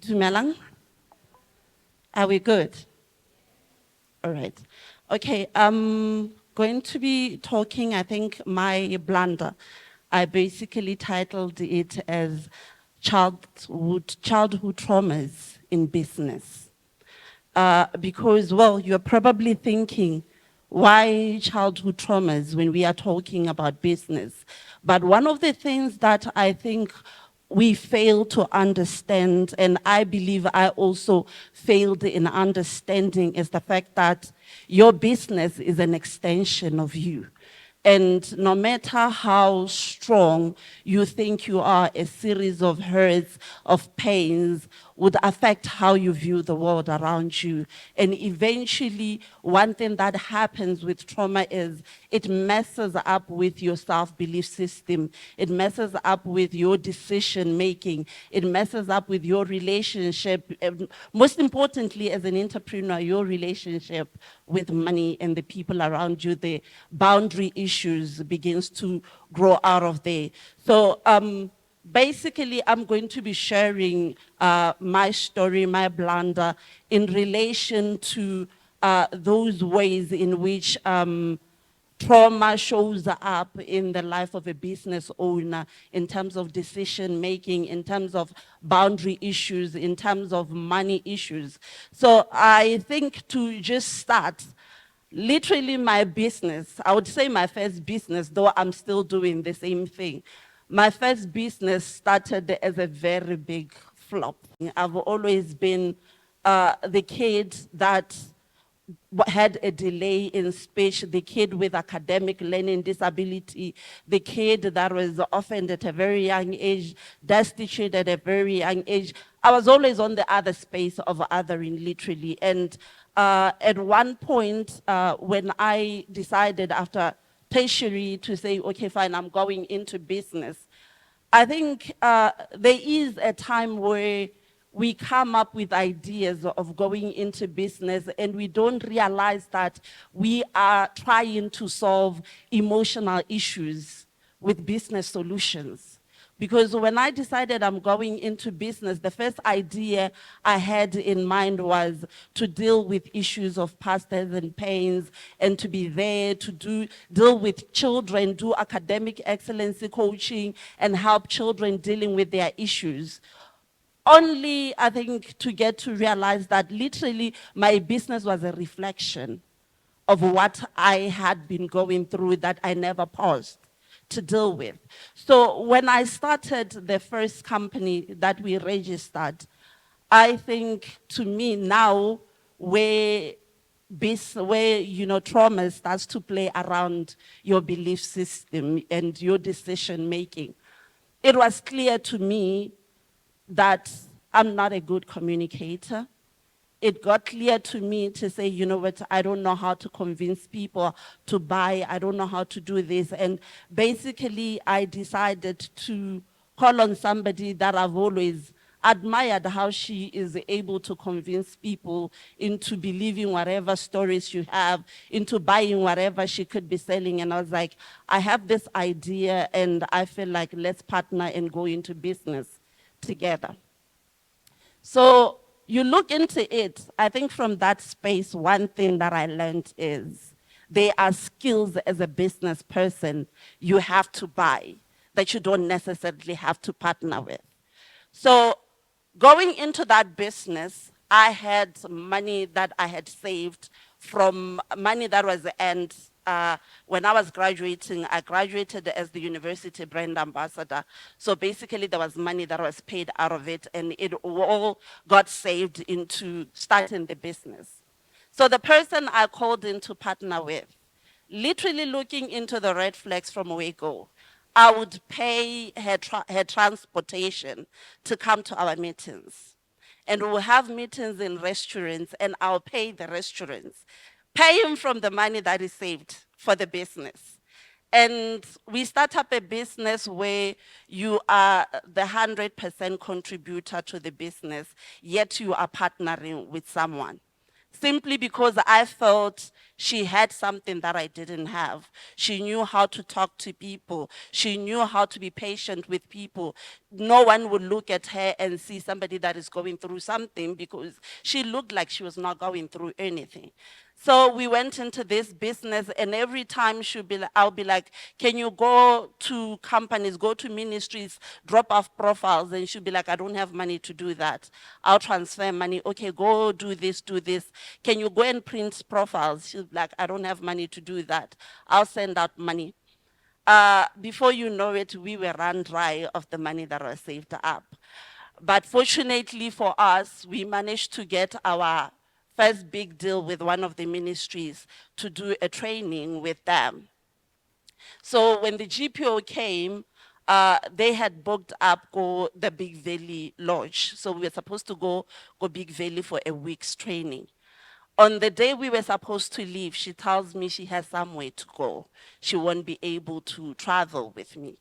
Dumelang? Are we good? All right. Okay, I'm going to be talking, I think, my blunder. I basically titled it as childhood traumas in business. Because, well, you're probably thinking, why childhood traumas when we are talking about business? But one of the things that I think we fail to understand, and I believe I also failed in understanding, is the fact that your business is an extension of you. And no matter how strong you think you are, a series of hurts, of pains would affect how you view the world around you. And eventually, one thing that happens with trauma is it messes up with your self-belief system. It messes up with your decision making. It messes up with your relationship. And most importantly, as an entrepreneur, your relationship with money and the people around you, the boundary issues begins to grow out of there. So basically, I'm going to be sharing my story, my blunder, in relation to those ways in which trauma shows up in the life of a business owner in terms of decision making, in terms of boundary issues, in terms of money issues. So I think to just start, literally my business, I would say my first business, though I'm still doing the same thing. My first business started as a very big flop. I've always been the kid that had a delay in speech, the kid with academic learning disability, the kid that was orphaned at a very young age, destitute at a very young age. I was always on the other space of othering, literally. And at one point, when I decided after tertiary to say, okay, fine, I'm going into business, I think there is a time where we come up with ideas of going into business and we don't realize that we are trying to solve emotional issues with business solutions. Because when I decided I'm going into business, the first idea I had in mind was to deal with issues of past and pains and to be there to deal with children, do academic excellency coaching and help children dealing with their issues. Only, I think, to get to realize that literally my business was a reflection of what I had been going through that I never paused to deal with. So when I started the first company that we registered, I think to me now where trauma starts to play around your belief system and your decision making, it was clear to me that I'm not a good communicator. It got clear to me to say, you know what, I don't know how to convince people to buy. I don't know how to do this. And basically, I decided to call on somebody that I've always admired how she is able to convince people into believing whatever stories you have, into buying whatever she could be selling. And I was like, I have this idea and I feel like let's partner and go into business together. So you look into it, I think from that space, one thing that I learned is there are skills as a business person you have to buy that you don't necessarily have to partner with. So going into that business, I had money that I had saved from money that was earned when I was graduating. I graduated as the university brand ambassador. So basically there was money that was paid out of it and it all got saved into starting the business. So the person I called in to partner with, literally looking into the red flags from where-go, I would pay her transportation to come to our meetings. And we'll have meetings in restaurants and I'll pay the restaurants, pay him from the money that is saved for the business. And we start up a business where you are the 100% contributor to the business, yet you are partnering with someone. simply because I felt she had something that I didn't have. She knew how to talk to people. She knew how to be patient with people. No one would look at her and see somebody that is going through something because she looked like she was not going through anything. So we went into this business, and every time I'll be like, can you go to companies, go to ministries, drop off profiles? And she'll be like, I don't have money to do that. I'll transfer money. Okay, go do this, do this. Can you go and print profiles? She'll be like, I don't have money to do that. I'll send out money. Before you know it, we were run dry of the money that was saved up. But fortunately for us, we managed to get our first big deal with one of the ministries to do a training with them. So when the GPO came, they had booked up go the Big Valley Lodge. So we were supposed to go Big Valley for a week's training. On the day we were supposed to leave, she tells me she has somewhere to go. She won't be able to travel with me.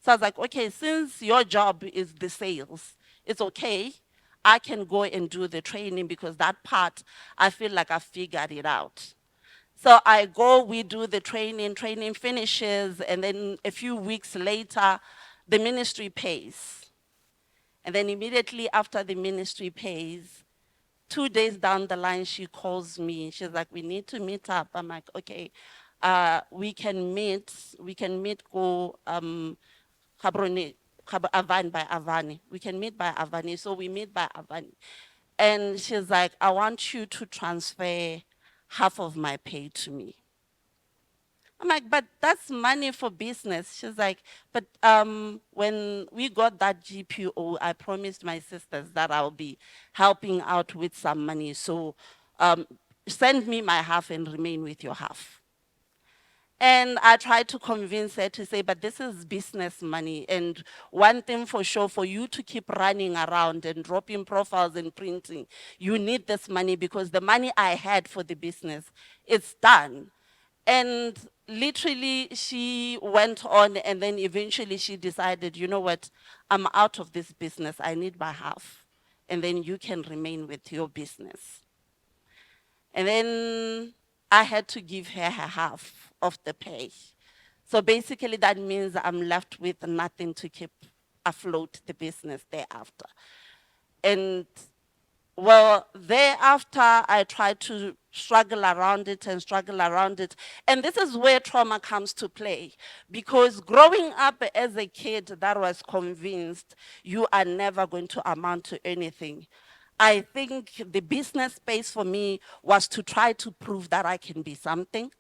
So I was like, okay, since your job is the sales, it's okay. I can go and do the training because that part, I feel like I figured it out. So I go, we do the training finishes, and then a few weeks later, the ministry pays. And then immediately after the ministry pays, 2 days down the line, she calls me. She's like, we need to meet up. I'm like, okay, we can meet, go, Gaborone, Avani by Avani. We can meet by Avani. So we meet by Avani. And she's like, I want you to transfer half of my pay to me. I'm like, but that's money for business. She's like, but when we got that GPO, I promised my sisters that I'll be helping out with some money. So um, send me my half and remain with your half. And I tried to convince her to say, but this is business money. And one thing for sure, for you to keep running around and dropping profiles and printing, you need this money because the money I had for the business, it's done. And literally, she went on, and then eventually she decided, you know what, I'm out of this business. I need my half. And then you can remain with your business. And then I had to give her her half of the pay. So basically, that means I'm left with nothing to keep afloat the business thereafter. And well, thereafter, I tried to struggle around it and struggle around it. And this is where trauma comes to play. Because growing up as a kid that was convinced you are never going to amount to anything, I think the business space for me was to try to prove that I can be something,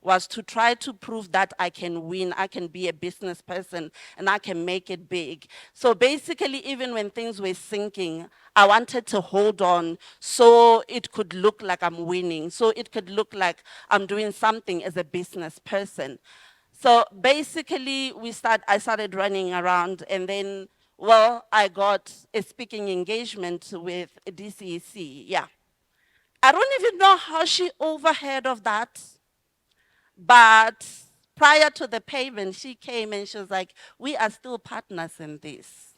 was to try to prove that I can win, I can be a business person, and I can make it big. So basically, even when things were sinking, I wanted to hold on so it could look like I'm winning, so it could look like I'm doing something as a business person. So basically, I started running around, and then, well, I got a speaking engagement with DCC, yeah. I don't even know how she overheard of that. But prior to the payment, she came and she was like, we are still partners in this.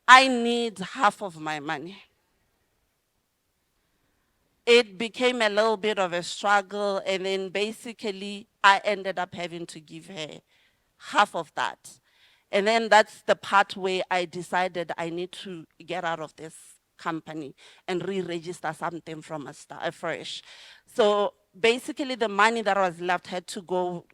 I need half of my money. It became a little bit of a struggle, and then basically I ended up having to give her half of that. And then that's the part where I decided I need to get out of this company and re-register something from afresh. So basically the money that was left had to go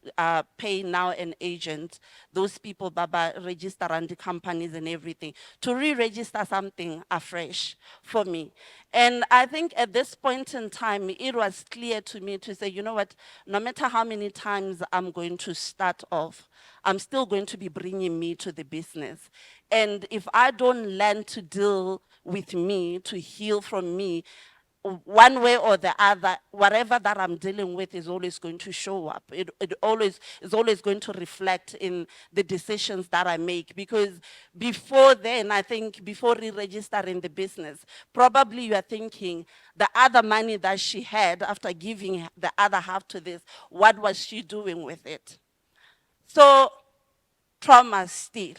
pay now an agent, those people, Baba, register on the companies and everything, to re-register something afresh for me. And I think at this point in time, it was clear to me to say, you know what, no matter how many times I'm going to start off, I'm still going to be bringing me to the business. And if I don't learn to deal with me, to heal from me, one way or the other, whatever that I'm dealing with is always going to show up. It always is always going to reflect in the decisions that I make. Because before then, I think before re-registering the business, probably you are thinking the other money that she had after giving the other half to this, what was she doing with it? So trauma still.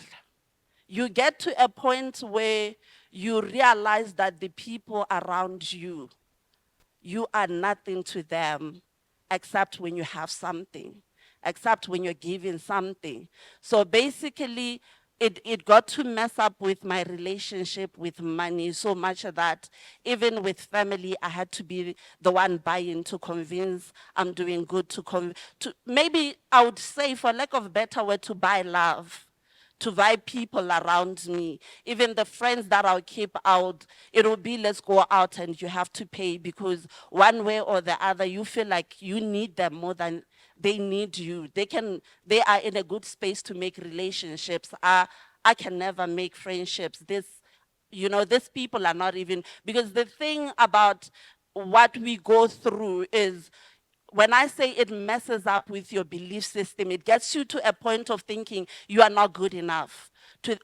you get to a point where you realize that the people around you, you are nothing to them except when you have something, except when you're given something. So basically, it got to mess up with my relationship with money so much that even with family, I had to be the one buying to convince I'm doing good to maybe I would say, for lack of a better word, to buy love, to buy people around me. Even the friends that I'll keep out, it will be let's go out and you have to pay, because one way or the other, you feel like you need them more than they need you. They are in a good space to make relationships. I can never make friendships. These people are not even, because the thing about what we go through is, when I say it messes up with your belief system, it gets you to a point of thinking you are not good enough,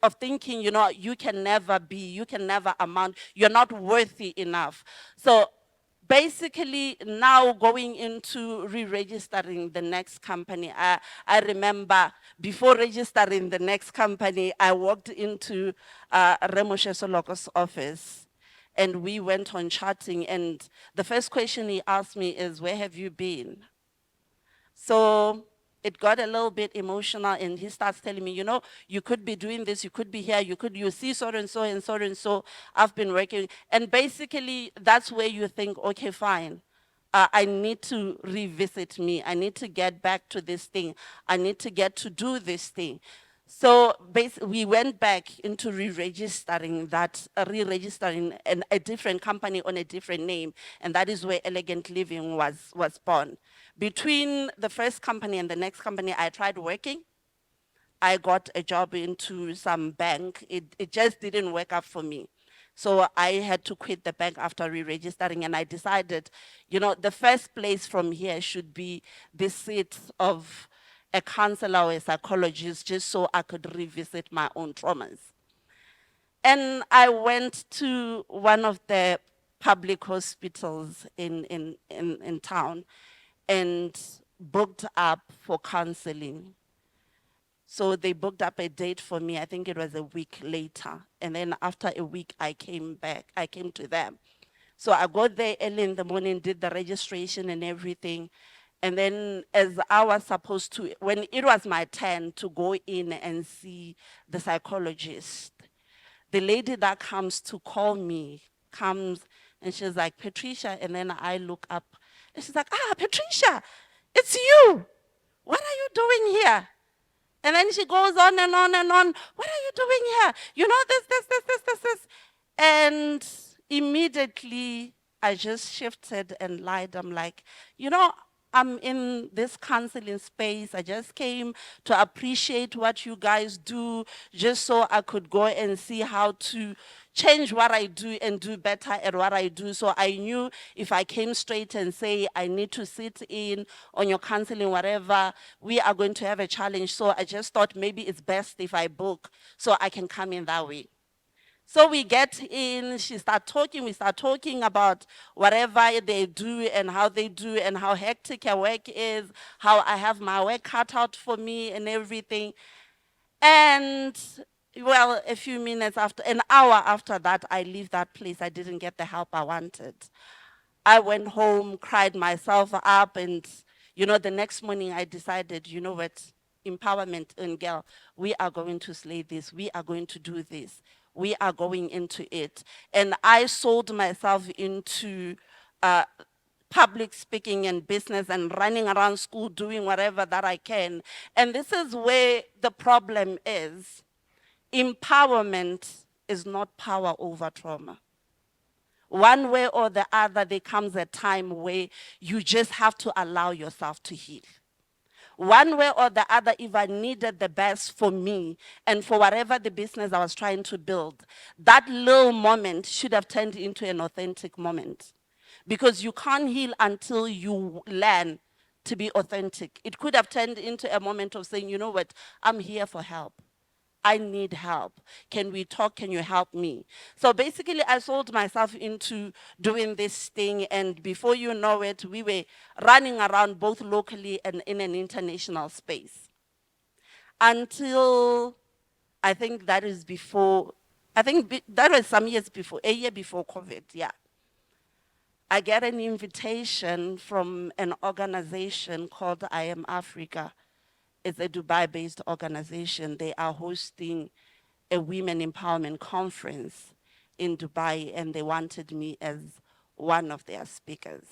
of thinking, you can never be, you can never amount, you're not worthy enough. So basically, now going into re-registering the next company, I remember before registering the next company, I walked into Remoshe Soloko's office, and we went on chatting, and the first question he asked me is, where have you been? So it got a little bit emotional, and he starts telling me, you could be doing this, you could be here, you see so and so and so and so, I've been working. And basically, that's where you think, okay, fine. I need to revisit me. I need to get back to this thing. I need to get to do this thing. So we went back into re-registering a different company on a different name, and that is where Elegant Living was born. Between the first company and the next company, I tried working. I got a job into some bank. It just didn't work out for me. So I had to quit the bank after re-registering, and I decided, the first place from here should be the seat of a counselor or a psychologist, just so I could revisit my own traumas. And I went to one of the public hospitals in town and booked up for counseling. So they booked up a date for me. I think it was a week later. And then after a week, I came back. I came to them. So I got there early in the morning, did the registration and everything. And then as I was supposed to, when it was my turn to go in and see the psychologist, the lady that comes to call me comes and she's like, Patricia. And then I look up and she's like, Patricia, it's you. What are you doing here? And then she goes on and on and on. What are you doing here? This. And immediately I just shifted and lied. I'm like, I'm in this counseling space. I just came to appreciate what you guys do, just so I could go and see how to change what I do and do better at what I do. So I knew if I came straight and say, I need to sit in on your counseling, whatever, we are going to have a challenge. So I just thought maybe it's best if I book so I can come in that way. So we get in, we start talking about whatever they do and how they do and how hectic our work is, how I have my work cut out for me and everything. And well, a few minutes after, an hour after that, I leave that place. I didn't get the help I wanted. I went home, cried myself up, and the next morning I decided, what, empowerment and girl, we are going to slay this. We are going to do this. We are going into it. And I sold myself into uh, public speaking and business and running around school doing whatever that I can. And this is where the problem is. Empowerment is not power over trauma. One way or the other, there comes a time where you just have to allow yourself to heal. One way or the other, if I needed the best for me and for whatever the business I was trying to build, that little moment should have turned into an authentic moment. Because you can't heal until you learn to be authentic. It could have turned into a moment of saying, you know what, I'm here for help. I need help. Can we talk? Can you help me? So basically, I sold myself into doing this thing. And before you know it, we were running around both locally and in an international space. Until I think that is before, that was some years before, a year before COVID, yeah. I get an invitation from an organization called I Am Africa. It's a Dubai-based organization. They are hosting a women empowerment conference in Dubai, and they wanted me as one of their speakers.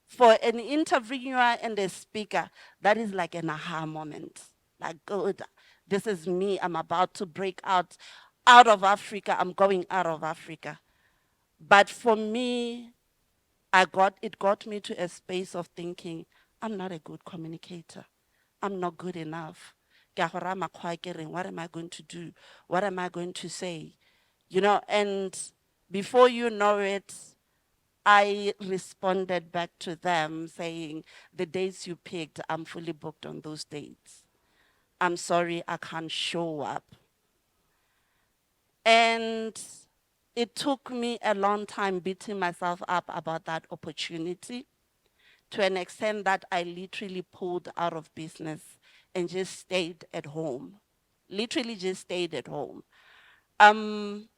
For an interviewer and a speaker, that is like an aha moment. Like, good, this is me. I'm about to break out of Africa. I'm going out of Africa. But for me, it got me to a space of thinking, I'm not a good communicator. I'm not good enough. What am I going to do? What am I going to say? You know, and before you know it, I responded back to them saying, the dates you picked, I'm fully booked on those dates. I'm sorry, I can't show up. And it took me a long time beating myself up about that opportunity, to an extent that I literally pulled out of business and just stayed at home. Literally just stayed at home. Um,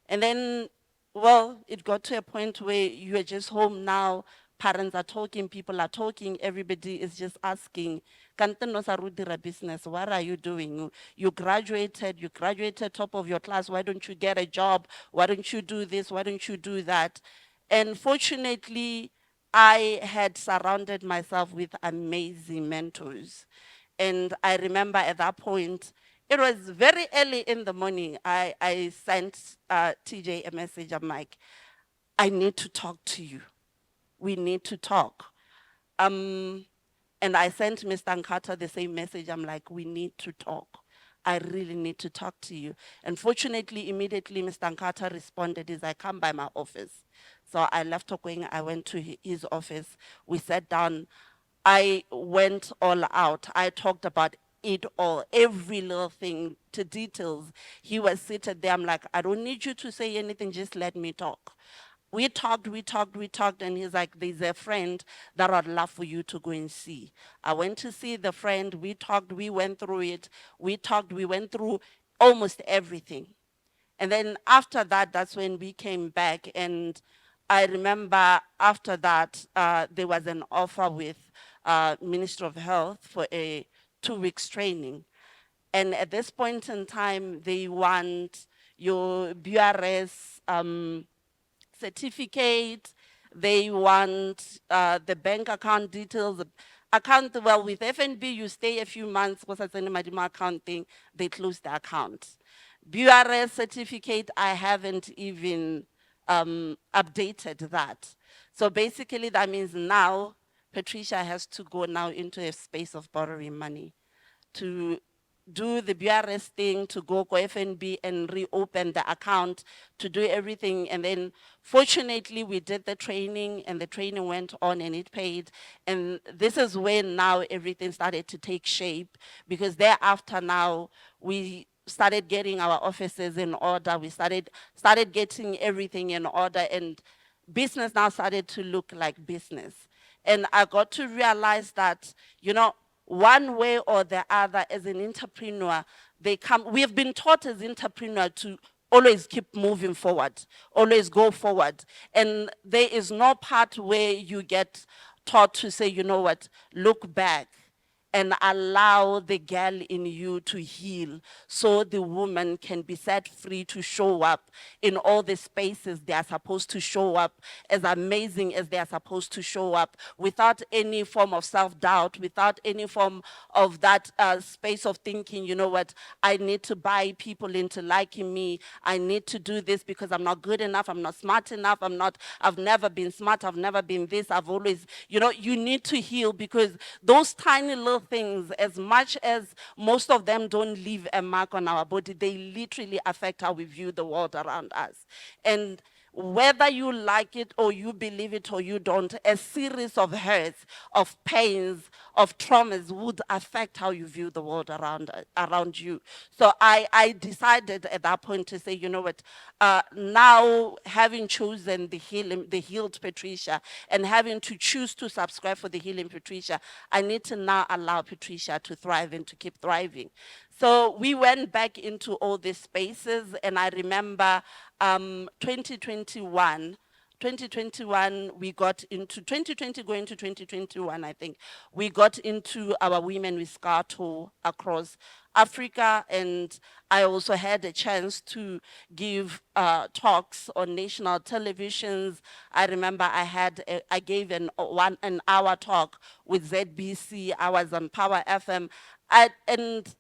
and then, well, it got to a point where you are just home now. Parents are talking, people are talking, everybody is just asking, "Kante no sa ro dira business, what are you doing? You graduated top of your class, why don't you get a job? Why don't you do this? Why don't you do that?" And fortunately, I had surrounded myself with amazing mentors. And I remember at that point, it was very early in the morning. I sent TJ a message. I'm like, I need to talk to you. We need to talk. Um, and I sent Mr. Nkata the same message. I'm like, we need to talk. I really need to talk to you. And fortunately, immediately, Mr. Nkata responded, is I come by my office. So I left Tokwing, I went to his office. We sat down. I went all out. I talked about it all, every little thing to details. He was seated there. I'm like, I don't need you to say anything, just let me talk. We talked, and he's like, there's a friend that I'd love for you to go and see. I went to see the friend, we talked, we went through it, we talked, we went through almost everything. And then after that, that's when we came back. And I remember after that, there was an offer with Ministry of Health for a 2 weeks training. And at this point in time, they want your BRS certificate. They want the bank account details. Account, well, with FNB, you stay a few months, because it's an Madima account thing, they close the account. BRS certificate, I haven't even updated that. So basically that means now Patricia has to go now into a space of borrowing money to do the BRS thing, to go FNB and reopen the account, to do everything. And then fortunately we did the training, and the training went on and it paid. And this is when now everything started to take shape, because thereafter now we started getting our offices in order. We started getting everything in order, and business now started to look like business. And I got to realize that, you know, one way or the other, as an entrepreneur, we have been taught as entrepreneur to always keep moving forward, always go forward. And there is no part where you get taught to say, you know what, look back and allow the girl in you to heal, so the woman can be set free to show up in all the spaces they are supposed to show up, as amazing as they are supposed to show up, without any form of self-doubt, without any form of that space of thinking, you know what, I need to buy people into liking me, I need to do this because I'm not good enough, I'm not smart enough, I've never been smart, I've never been this, I've always, you know, you need to heal, because those tiny little things, as much as most of them don't leave a mark on our body, they literally affect how we view the world around us. And whether you like it or you believe it or you don't, a series of hurts, of pains, of traumas would affect how you view the world around you. So I decided at that point to say, you know what, now having chosen the healed Patricia, and having to choose to subscribe for the healing Patricia, I need to now allow Patricia to thrive and to keep thriving. So we went back into all these spaces, and I remember 2021. 2021, we got into 2020, going to 2021, I think, we got into our Women with Scar tour across Africa, and I also had a chance to give talks on national televisions. I remember I gave an hour talk with ZBC. I was on Power FM, and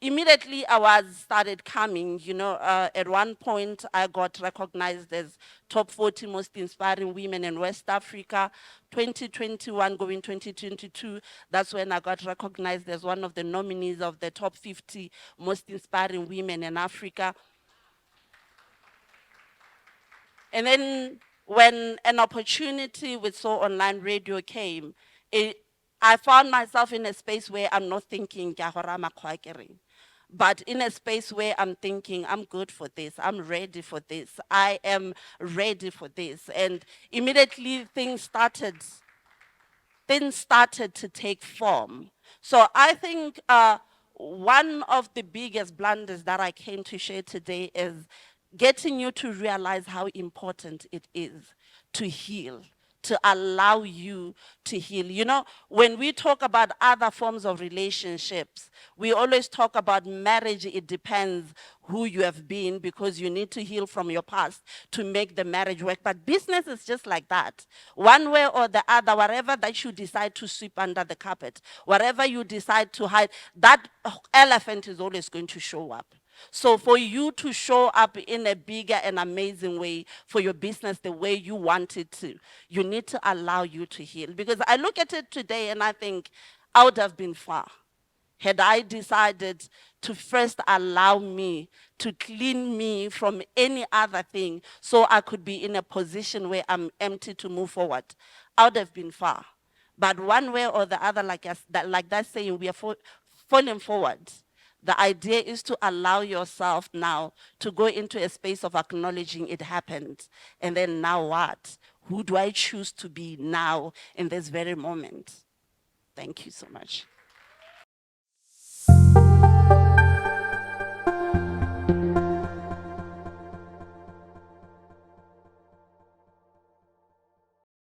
immediately awards started coming. At one point I got recognized as top 40 most inspiring women in West Africa. 2021 going 2022, that's when I got recognized as one of the nominees of the top 50 most inspiring women in Africa. And then when an opportunity with Soul Online Radio came, I found myself in a space where I'm not thinking, "Ke a go rama kwa ke reng?" But in a space where I'm thinking, I'm good for this, I'm ready for this, I am ready for this. And immediately things started to take form. So I think one of the biggest blunders that I came to share today is getting you to realize how important it is to heal, to allow you to heal. When we talk about other forms of relationships, we always talk about marriage. It depends who you have been, because you need to heal from your past to make the marriage work. But business is just like that. One way or the other, whatever that you decide to sweep under the carpet, whatever you decide to hide, that elephant is always going to show up. So for you to show up in a bigger and amazing way for your business the way you want it to, you need to allow you to heal. Because I look at it today and I think I would have been far had I decided to first allow me to clean me from any other thing so I could be in a position where I'm empty to move forward. I would have been far. But one way or the other, like that saying, we are falling forward. The idea is to allow yourself now to go into a space of acknowledging it happened. And then now what? Who do I choose to be now in this very moment? Thank you so much.